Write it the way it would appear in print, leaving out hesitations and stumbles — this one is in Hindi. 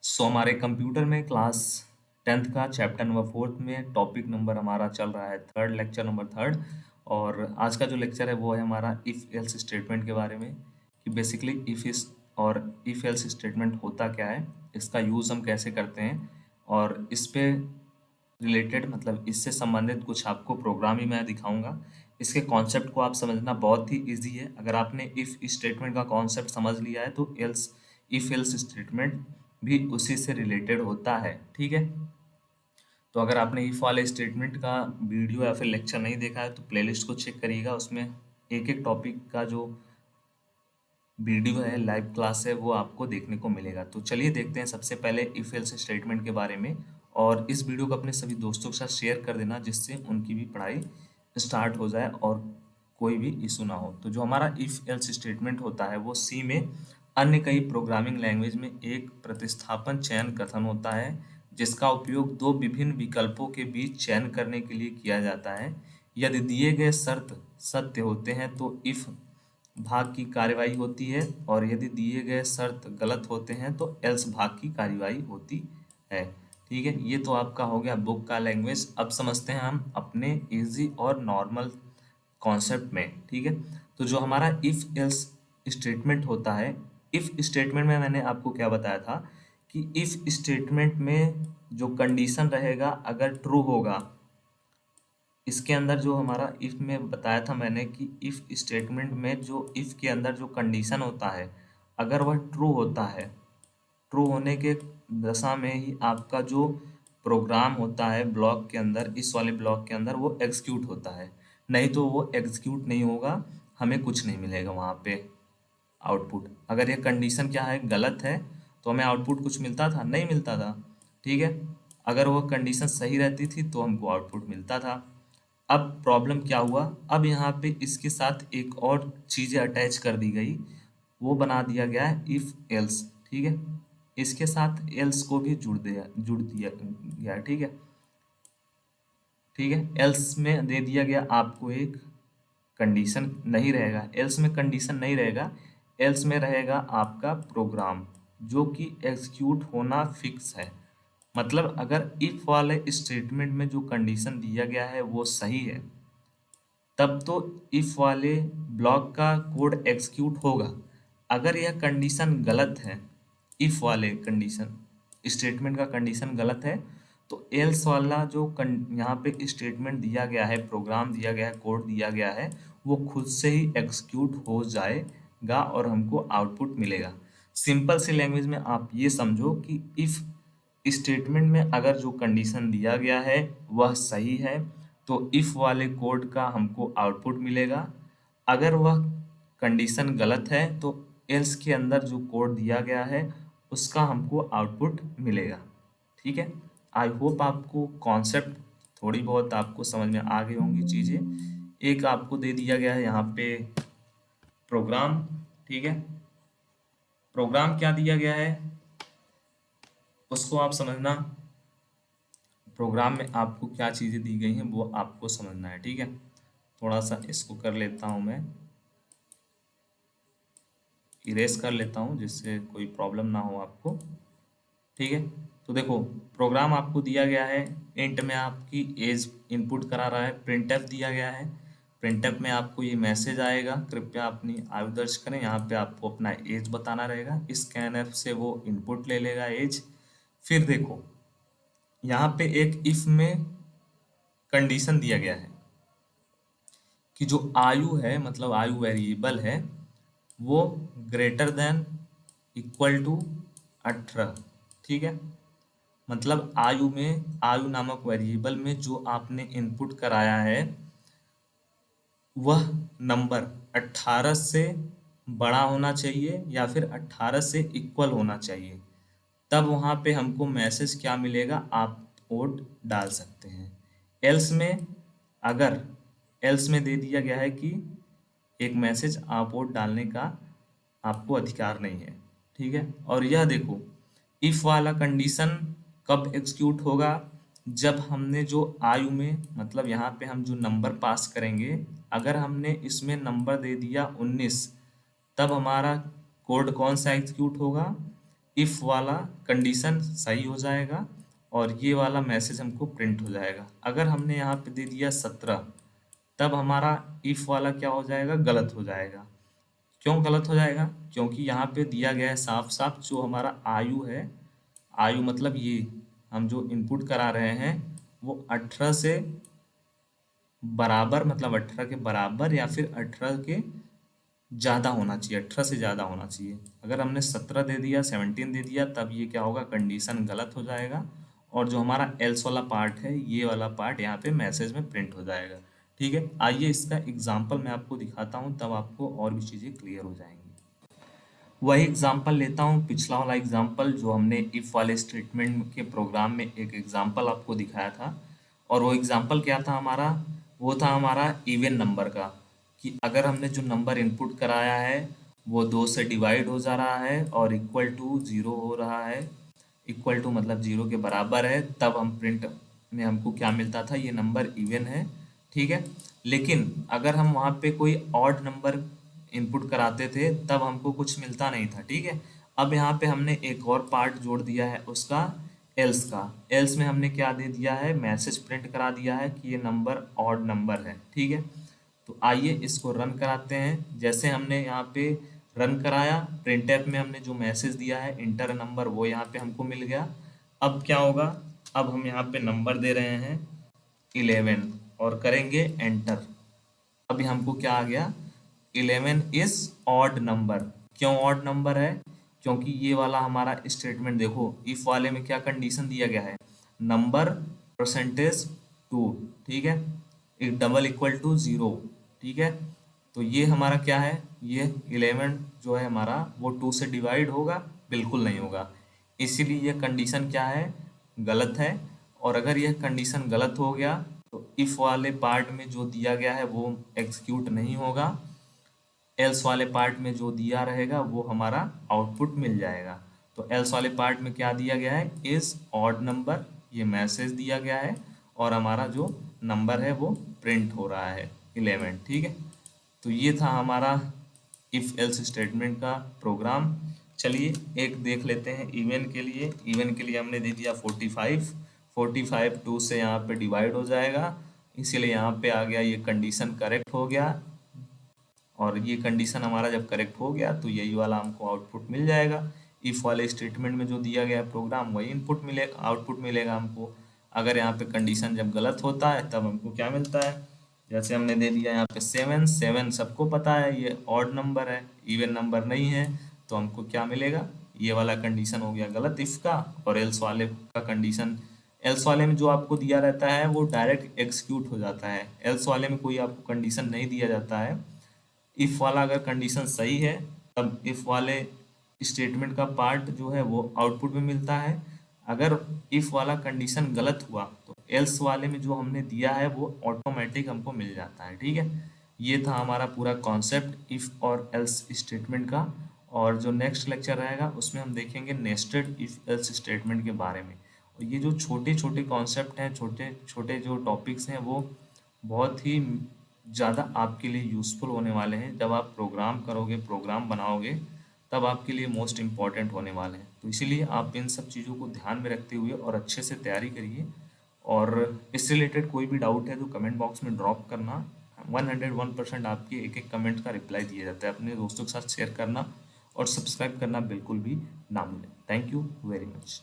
हमारे कंप्यूटर में क्लास 10th का चैप्टर नंबर 4th में टॉपिक नंबर हमारा चल रहा है थर्ड, लेक्चर नंबर थर्ड। और आज का जो लेक्चर है वो है हमारा इफ़ एल्स स्टेटमेंट के बारे में कि बेसिकली इफ़ इस और इफ़ एल्स स्टेटमेंट होता क्या है, इसका यूज़ हम कैसे करते हैं और इस पे रिलेटेड मतलब इससे संबंधित कुछ आपको प्रोग्राम ही मैं दिखाऊंगा। इसके कॉन्सेप्ट को आप समझना बहुत ही इजी है। अगर आपने इफ़ स्टेटमेंट का कॉन्सेप्ट समझ लिया है तो एल्स इफ़ एल्स स्टेटमेंट भी उसी से रिलेटेड होता है। ठीक है, तो अगर आपने इफ वाले स्टेटमेंट का वीडियो या फिर लेक्चर नहीं देखा है तो प्लेलिस्ट को चेक करिएगा, उसमें एक एक टॉपिक का जो वीडियो है, लाइव क्लास है, वो आपको देखने को मिलेगा। तो चलिए देखते हैं सबसे पहले इफ एल्स स्टेटमेंट के बारे में, और इस वीडियो को अपने सभी दोस्तों के साथ शेयर कर देना जिससे उनकी भी पढ़ाई स्टार्ट हो जाए और कोई भी इशू ना हो। तो जो हमारा इफ एल्स स्टेटमेंट होता है वो सी में अन्य कई प्रोग्रामिंग लैंग्वेज में एक प्रतिस्थापन चयन कथन होता है जिसका उपयोग दो विभिन्न विकल्पों के बीच चयन करने के लिए किया जाता है। यदि दिए गए शर्त सत्य होते हैं तो इफ भाग की कार्यवाही होती है और यदि दिए गए शर्त गलत होते हैं तो एल्स भाग की कार्यवाही होती है। ठीक है, ये तो आपका हो गया बुक का लैंग्वेज। अब समझते हैं हम अपने इजी और नॉर्मल कॉन्सेप्ट में। ठीक है, तो जो हमारा इफ एल्स स्टेटमेंट होता है, इफ स्टेटमेंट में मैंने आपको क्या बताया था कि इफ स्टेटमेंट में जो कंडीशन रहेगा अगर ट्रू होगा, इसके अंदर जो हमारा इफ में बताया था मैंने कि इफ स्टेटमेंट में जो इफ के अंदर जो कंडीशन होता है अगर वह ट्रू होता है, ट्रू होने के दशा में ही आपका जो प्रोग्राम होता है ब्लॉक के अंदर, इस वाले ब्लॉक के अंदर वो एग्जीक्यूट होता है। नहीं तो वो एग्जीक्यूट नहीं होगा, हमें कुछ नहीं मिलेगा वहाँ पे आउटपुट। अगर ये कंडीशन क्या है, गलत है, तो हमें आउटपुट कुछ मिलता था? नहीं मिलता था। ठीक है, अगर वो कंडीशन सही रहती थी तो हमको आउटपुट मिलता था। अब प्रॉब्लम क्या हुआ, अब यहाँ पे इसके साथ एक और चीज़ें अटैच कर दी गई, वो बना दिया गया है इफ एल्स। ठीक है, इसके साथ एल्स को भी जुड़ दिया गया। ठीक है, ठीक है, एल्स में दे दिया गया आपको एक कंडीशन नहीं रहेगा, एल्स में कंडीशन नहीं रहेगा, एल्स में रहेगा आपका प्रोग्राम जो कि एग्जीक्यूट होना फिक्स है। मतलब अगर इफ वाले स्टेटमेंट में जो कंडीशन दिया गया है वो सही है तब तो इफ वाले ब्लॉक का कोड एग्जीक्यूट होगा। अगर यह कंडीशन गलत है, इफ वाले कंडीशन स्टेटमेंट का कंडीशन गलत है, तो एल्स वाला जो यहाँ पे स्टेटमेंट दिया गया है, प्रोग्राम दिया गया है, कोड दिया गया है, वो खुद से ही एग्जीक्यूट हो जाएगा और हमको आउटपुट मिलेगा। सिंपल सी लैंग्वेज में आप ये समझो कि इफ स्टेटमेंट में अगर जो कंडीशन दिया गया है वह सही है तो इफ वाले कोड का हमको आउटपुट मिलेगा। अगर वह कंडीशन गलत है तो एल्स के अंदर जो कोड दिया गया है उसका हमको आउटपुट मिलेगा। ठीक है, आई होप आपको कॉन्सेप्ट थोड़ी बहुत आपको समझ में आ गई होंगी चीज़ें। एक आपको दे दिया गया है यहाँ पे प्रोग्राम। ठीक है, प्रोग्राम क्या दिया गया है उसको आप समझना, प्रोग्राम में आपको क्या चीज़ें दी गई हैं वो आपको समझना है। ठीक है, थोड़ा सा इसको कर लेता हूँ मैं, इरेज कर लेता हूँ जिससे कोई प्रॉब्लम ना हो आपको। ठीक है, तो देखो प्रोग्राम आपको दिया गया है, इंट में आपकी एज इनपुट करा रहा है, प्रिंटफ दिया गया है, प्रिंटफ में आपको ये मैसेज आएगा कृपया अपनी आयु दर्ज करें, यहाँ पे आपको अपना एज बताना रहेगा, स्कैनफ से वो इनपुट ले लेगा एज। फिर देखो यहाँ पे एक इफ में कंडीशन दिया गया है कि जो आयु है मतलब आयु वेरिएबल है वो ग्रेटर देन इक्वल टू 18। ठीक है, मतलब आयु में, आयु नामक वेरिएबल में जो आपने इनपुट कराया है वह नंबर 18 से बड़ा होना चाहिए या फिर 18 से इक्वल होना चाहिए, तब वहाँ पे हमको मैसेज क्या मिलेगा, आप वोट डाल सकते हैं। एल्स में अगर एल्स में दे दिया गया है कि एक मैसेज आप वोट डालने का आपको अधिकार नहीं है। ठीक है, और यह देखो इफ वाला कंडीशन कब एग्जीक्यूट होगा, जब हमने जो आयु में मतलब यहाँ पे हम जो नंबर पास करेंगे, अगर हमने इसमें नंबर दे दिया 19 तब हमारा कोड कौन सा एग्जीक्यूट होगा, इफ वाला कंडीशन सही हो जाएगा और ये वाला मैसेज हमको प्रिंट हो जाएगा। अगर हमने यहाँ पे दे दिया 17, तब हमारा इफ वाला क्या हो जाएगा, गलत हो जाएगा। क्यों गलत हो जाएगा? क्योंकि यहाँ पे दिया गया है साफ साफ जो हमारा आयु है, आयु मतलब ये हम जो इनपुट करा रहे हैं वो 18 से बराबर, मतलब 18 के बराबर या फिर 18 के ज़्यादा होना चाहिए, 18 से ज़्यादा होना चाहिए। अगर हमने 17 दे दिया, 17 दे दिया, तब ये क्या होगा, कंडीशन गलत हो जाएगा और जो हमारा एल्स वाला पार्ट है, ये वाला पार्ट यहाँ पे मैसेज में प्रिंट हो जाएगा। ठीक है, आइए इसका एग्जाम्पल मैं आपको दिखाता हूँ, तब आपको और भी चीज़ें क्लियर हो जाएंगी। वही एग्जाम्पल लेता हूँ, पिछला वाला एग्जाम्पल जो हमने इफ वाले स्टेटमेंट के प्रोग्राम में एक एग्जाम्पल आपको दिखाया था। और वो एग्जाम्पल क्या था हमारा, वो था हमारा इवन नंबर का, कि अगर हमने जो नंबर इनपुट कराया है वो 2 से डिवाइड हो जा रहा है और इक्वल टू 0 हो रहा है, इक्वल टू मतलब 0 के बराबर है, तब हम प्रिंट में हमको क्या मिलता था, ये नंबर इवन है। ठीक है, लेकिन अगर हम वहाँ पे कोई ऑड नंबर इनपुट कराते थे तब हमको कुछ मिलता नहीं था। ठीक है, अब यहाँ पे हमने एक और पार्ट जोड़ दिया है उसका, एल्स का। एल्स में हमने क्या दे दिया है, मैसेज प्रिंट करा दिया है कि ये नंबर ऑड नंबर है। ठीक है, तो आइए इसको रन कराते हैं। जैसे हमने यहाँ पे रन कराया, प्रिंटफ में हमने जो मैसेज दिया है इंटर नंबर, वो यहाँ पे हमको मिल गया। अब क्या होगा, अब हम यहाँ पे नंबर दे रहे हैं 11 और करेंगे एंटर। अभी हमको क्या आ गया, 11 इज ऑड नंबर। क्यों ऑड नंबर है? क्योंकि ये वाला हमारा स्टेटमेंट देखो, इफ वाले में क्या कंडीशन दिया गया है, नंबर परसेंटेज 2। ठीक है, एक डबल इक्वल टू 0। ठीक है, तो ये हमारा क्या है, ये 11 जो है हमारा वो 2 से डिवाइड होगा, बिल्कुल नहीं होगा। इसीलिए ये कंडीशन क्या है, गलत है। और अगर यह कंडीशन गलत हो गया तो इफ वाले पार्ट में जो दिया गया है वो एग्जीक्यूट नहीं होगा, एल्स वाले पार्ट में जो दिया रहेगा वो हमारा आउटपुट मिल जाएगा। तो एल्स वाले पार्ट में क्या दिया गया है, इज ऑड नंबर, ये मैसेज दिया गया है और हमारा जो नंबर है वो प्रिंट हो रहा है 11। ठीक है, तो ये था हमारा इफ एल्स स्टेटमेंट का प्रोग्राम। चलिए एक देख लेते हैं इवन के लिए। इवन के लिए हमने दे दिया 45, 45 2 से यहाँ पे डिवाइड हो जाएगा, इसीलिए यहाँ पे आ गया, ये कंडीशन करेक्ट हो गया। और ये कंडीशन हमारा जब करेक्ट हो गया तो यही वाला हमको आउटपुट मिल जाएगा। इफ वाले स्टेटमेंट में जो दिया गया प्रोग्राम वही इनपुट मिलेगा, आउटपुट मिलेगा हमको। अगर यहाँ पे कंडीशन जब गलत होता है तब हमको क्या मिलता है, जैसे हमने दे दिया यहाँ पे 7, 7 सबको पता है ये ऑड नंबर है, इवन नंबर नहीं है, तो हमको क्या मिलेगा, ये वाला कंडीशन हो गया गलत इफ का। और एल्स वाले का कंडीशन, एल्स वाले में जो आपको दिया रहता है वो डायरेक्ट एग्जीक्यूट हो जाता है, एल्स वाले में कोई आपको कंडीशन नहीं दिया जाता है। इफ वाला अगर कंडीशन सही है तब इफ वाले स्टेटमेंट का पार्ट जो है वो आउटपुट में मिलता है। अगर इफ वाला कंडीशन गलत हुआ तो एल्स वाले में जो हमने दिया है वो ऑटोमेटिक हमको मिल जाता है। ठीक है, ये था हमारा पूरा कॉन्सेप्ट इफ और एल्स स्टेटमेंट का। और जो नेक्स्ट लेक्चर रहेगा उसमें हम देखेंगे नेस्टेड इफ एल्स स्टेटमेंट के बारे में। और ये जो छोटे छोटे कॉन्सेप्ट हैं, छोटे छोटे जो टॉपिक्स हैं, वो बहुत ही ज़्यादा आपके लिए यूज़फुल होने वाले हैं। जब आप प्रोग्राम करोगे, प्रोग्राम बनाओगे, तब आपके लिए मोस्ट इम्पॉर्टेंट होने वाले हैं। तो इसीलिए आप इन सब चीज़ों को ध्यान में रखते हुए और अच्छे से तैयारी करिए। और इससे रिलेटेड कोई भी डाउट है तो कमेंट बॉक्स में ड्रॉप करना। 101% आपके एक एक कमेंट का रिप्लाई दिया जाता है। अपने दोस्तों के साथ शेयर करना और सब्सक्राइब करना बिल्कुल भी ना भूलें। Thank you very much.